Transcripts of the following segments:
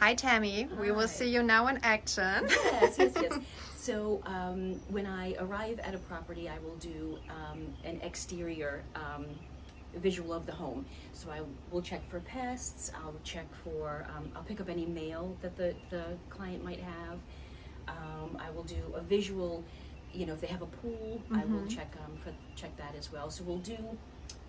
Hi, Tammy. We will see you now in action. Yes, yes, yes. So when I arrive at a property, I will do an exterior visual of the home. So I will check for pests, I'll check for, I'll pick up any mail that the client might have. I will do a visual, you know, if they have a pool, I will check that as well. So we'll do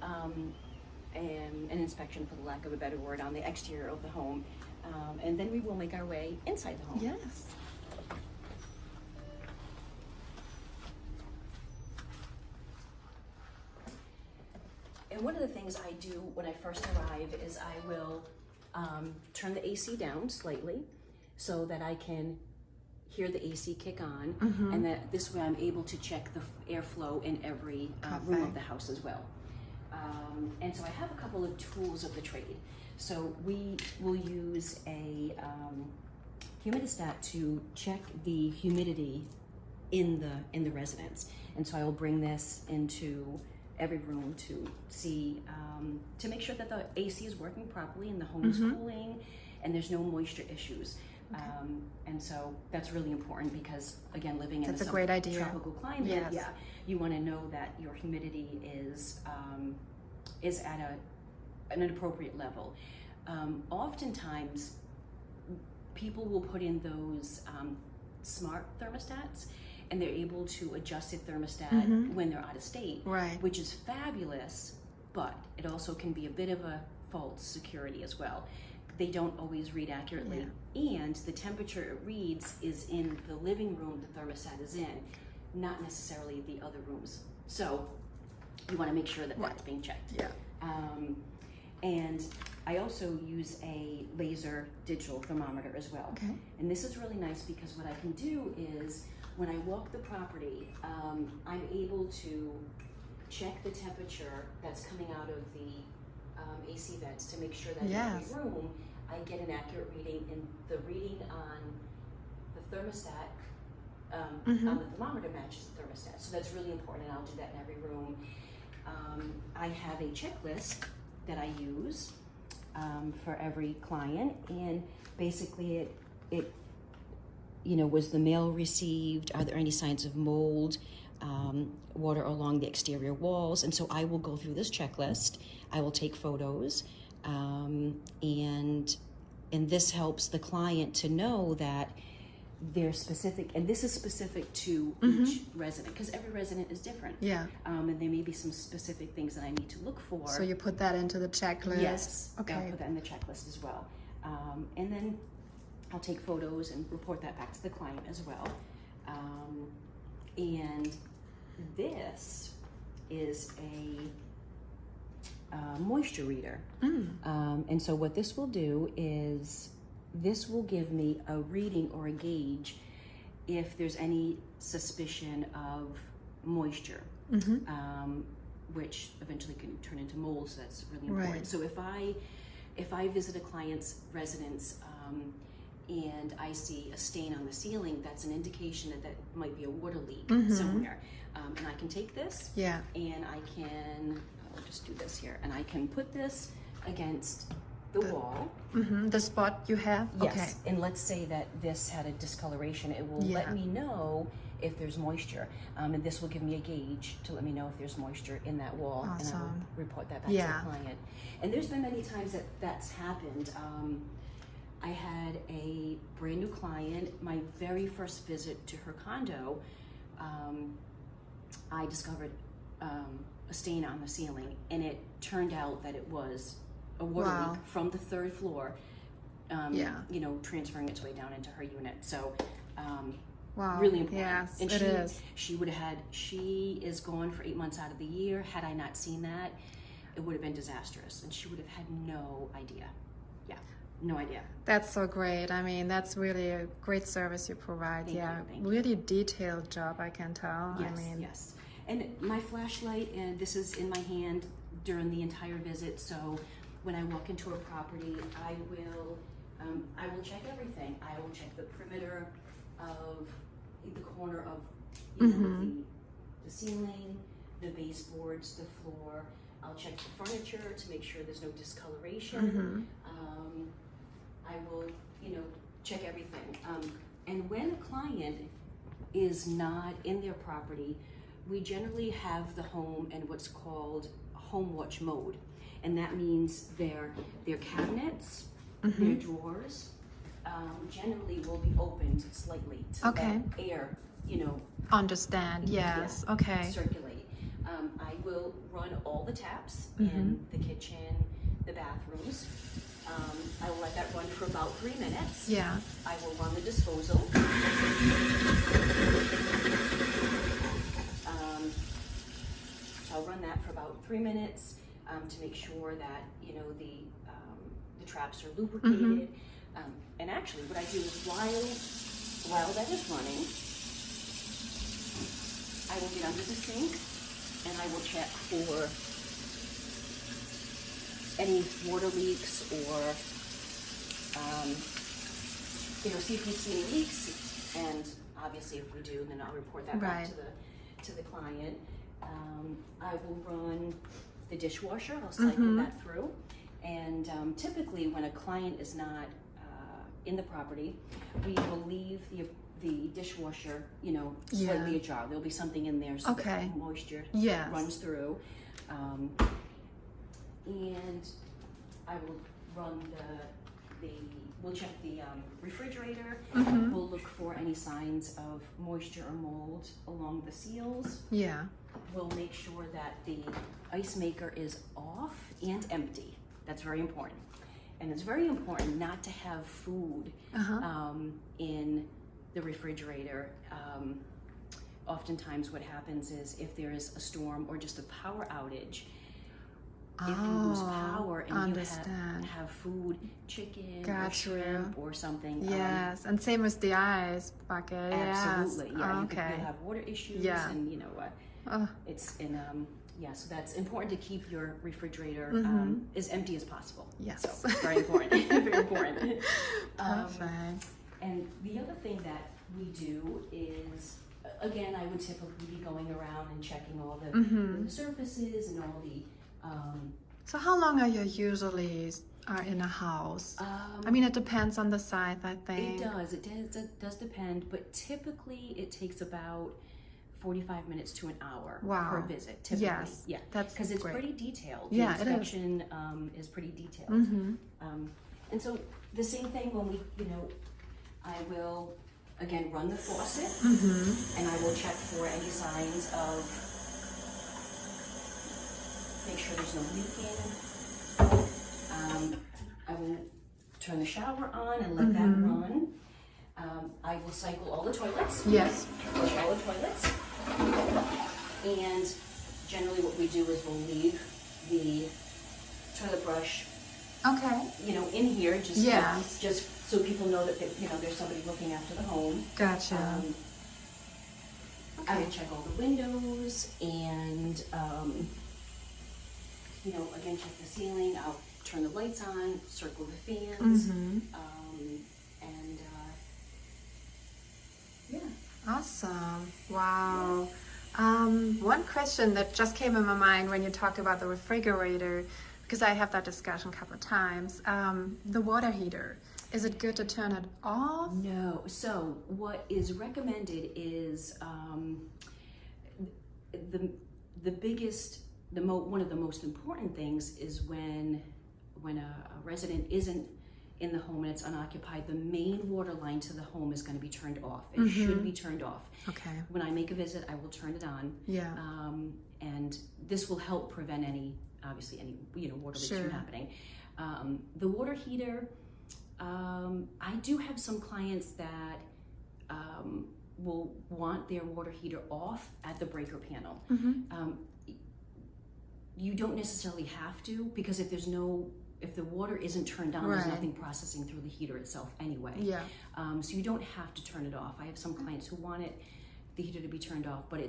an inspection, for the lack of a better word, on the exterior of the home. And then we will make our way inside the home. Yes. And one of the things I do when I first arrive is I will turn the AC down slightly so that I can hear the AC kick on, and that this way I'm able to check the airflow in every room of the house as well. And so I have a couple of tools of the trade. So we will use a humidistat to check the humidity in the residence. And so I will bring this into every room to see, to make sure that the AC is working properly and the home is cooling and there's no moisture issues. And so that's really important because, again, living in a tropical climate, you want to know that your humidity is at an appropriate level. Oftentimes, people will put in those smart thermostats, and they're able to adjust the thermostat when they're out of state, which is fabulous, but it also can be a bit of a false security as well. They don't always read accurately, and the temperature it reads is in the living room the thermostat is in, not necessarily the other rooms. So you want to make sure that that's being checked. And I also use a laser digital thermometer as well. And this is really nice because what I can do is, when I walk the property, I'm able to check the temperature that's coming out of the AC vents to make sure that in every room I get an accurate reading, and the reading on the thermostat, on the thermometer matches the thermostat. So that's really important, and I'll do that in every room. I have a checklist that I use for every client, and basically it you know, was the mail received? Are there any signs of mold, water along the exterior walls? And so I will go through this checklist. I will take photos, and this helps the client to know that they're specific, and this is specific to each resident, because every resident is different. And there may be some specific things that I need to look for. So you put that into the checklist? Yes, I'll put that in the checklist as well. And then I'll take photos and report that back to the client as well. And this is a moisture reader. And so what this will do is, this will give me a reading or a gauge if there's any suspicion of moisture, which eventually can turn into mold, so that's really important. So if I visit a client's residence and I see a stain on the ceiling, that's an indication that that might be a water leak somewhere. And I can take this and I can, I'll just do this here, and I can put this against the wall. The spot you have? Yes, and let's say that this had a discoloration. It will let me know if there's moisture, and this will give me a gauge to let me know if there's moisture in that wall, and I will report that back to the client. And there's been many times that that's happened. I had a brand new client, my very first visit to her condo, I discovered a stain on the ceiling, and it turned out that it was a water leak from the third floor, you know, transferring its way down into her unit. So, really important. Yes, and it is. She is gone for 8 months out of the year. Had I not seen that, it would have been disastrous, and she would have had no idea. No idea. That's so great. I mean, that's really a great service you provide. Thank you. Really detailed job, I can tell. Yes, I mean, yes. And my flashlight, and this is in my hand during the entire visit. So when I walk into a property, I will check everything. I will check the perimeter of the corner of you know, the ceiling, the baseboards, the floor. I'll check the furniture to make sure there's no discoloration. I will, you know, check everything. And when a client is not in their property, we generally have the home in what's called HomeWatch mode. And that means their cabinets, their drawers, generally will be opened slightly to let air, Understand, yes, okay. circulate. I will run all the taps in the kitchen, the bathrooms. I will let that run for about 3 minutes. Yeah. I will run the disposal. I'll run that for about 3 minutes to make sure that the traps are lubricated. And actually, what I do is while that is running, I will get under the sink and I will check for any water leaks or see if we see any leaks. And obviously, if we do, then I'll report that back to the client. I will run the dishwasher. I'll cycle that through. And typically, when a client is not in the property, we will leave the dishwasher, slightly ajar. There'll be something in there so that moisture runs through. And I will run we'll check the refrigerator. We'll look for any signs of moisture or mold along the seals. Yeah. We'll make sure that the ice maker is off and empty. That's very important. And it's very important not to have food in the refrigerator. Oftentimes what happens is if there is a storm or just a power outage, if you lose power and you have food, chicken or shrimp or something. Yes, and same with the ice bucket. Absolutely, yes. yeah. You'll have water issues and it's in so that's important to keep your refrigerator as empty as possible. Yes. So very important, very important. Perfect. And the other thing that we do is, again, I would typically be going around and checking all the surfaces and all the so how long are you usually in a house? I mean, it depends on the size, I think. It does depend, but typically it takes about 45 minutes to an hour per visit, typically. Yes, yeah, that's because it's great. pretty detailed. Yeah, the inspection is pretty detailed. And so the same thing when I will again run the faucet and I will check for any signs of. Make sure there's no leaking. I will turn the shower on and let that run. I will cycle all the toilets. Yes. Flush all the toilets. And generally what we do is we'll leave the toilet brush in here just so people know that there's somebody looking after the home. Gotcha. I will check all the windows and again, check the ceiling. I'll turn the lights on, circle the fans, Awesome. Wow. One question that just came in my mind when you talked about the refrigerator, because I have that discussion a couple of times. The water heater. Is it good to turn it off? No. So what is recommended is the biggest. One of the most important things is when a resident isn't in the home and it's unoccupied, the main water line to the home is going to be turned off. It should be turned off. Okay. When I make a visit, I will turn it on. Yeah. And this will help prevent any water leaks from happening. The water heater, I do have some clients that will want their water heater off at the breaker panel. You don't necessarily have to, because if the water isn't turned on, there's nothing processing through the heater itself anyway. Yeah. So you don't have to turn it off. I have some clients who want the heater to be turned off, but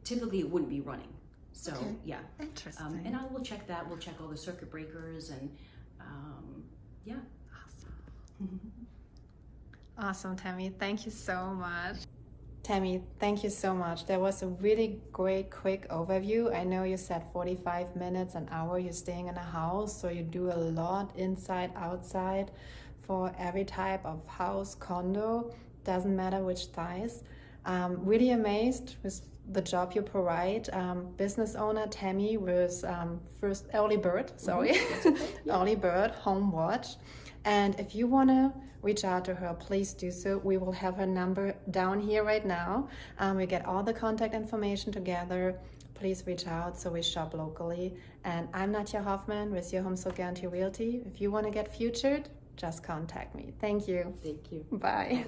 typically it wouldn't be running. So yeah. Interesting. And I will check that. We'll check all the circuit breakers and Awesome. Awesome, Tammy. Thank you so much. Tammy, thank you so much. That was a really great, quick overview. I know you said 45 minutes, an hour you're staying in a house, so you do a lot inside, outside for every type of house, condo, doesn't matter which size. Really amazed with the job you provide. Business owner Tammy with first Early Bird, sorry, Early Bird HomeWatch. And if you want to reach out to her, please do so. We will have her number down here right now. We get all the contact information together. Please reach out. So we shop locally. And I'm Nadia Hoffman with Your Home Sold Guarantee Realty. If you want to get featured, just contact me. Thank you. Thank you. Bye.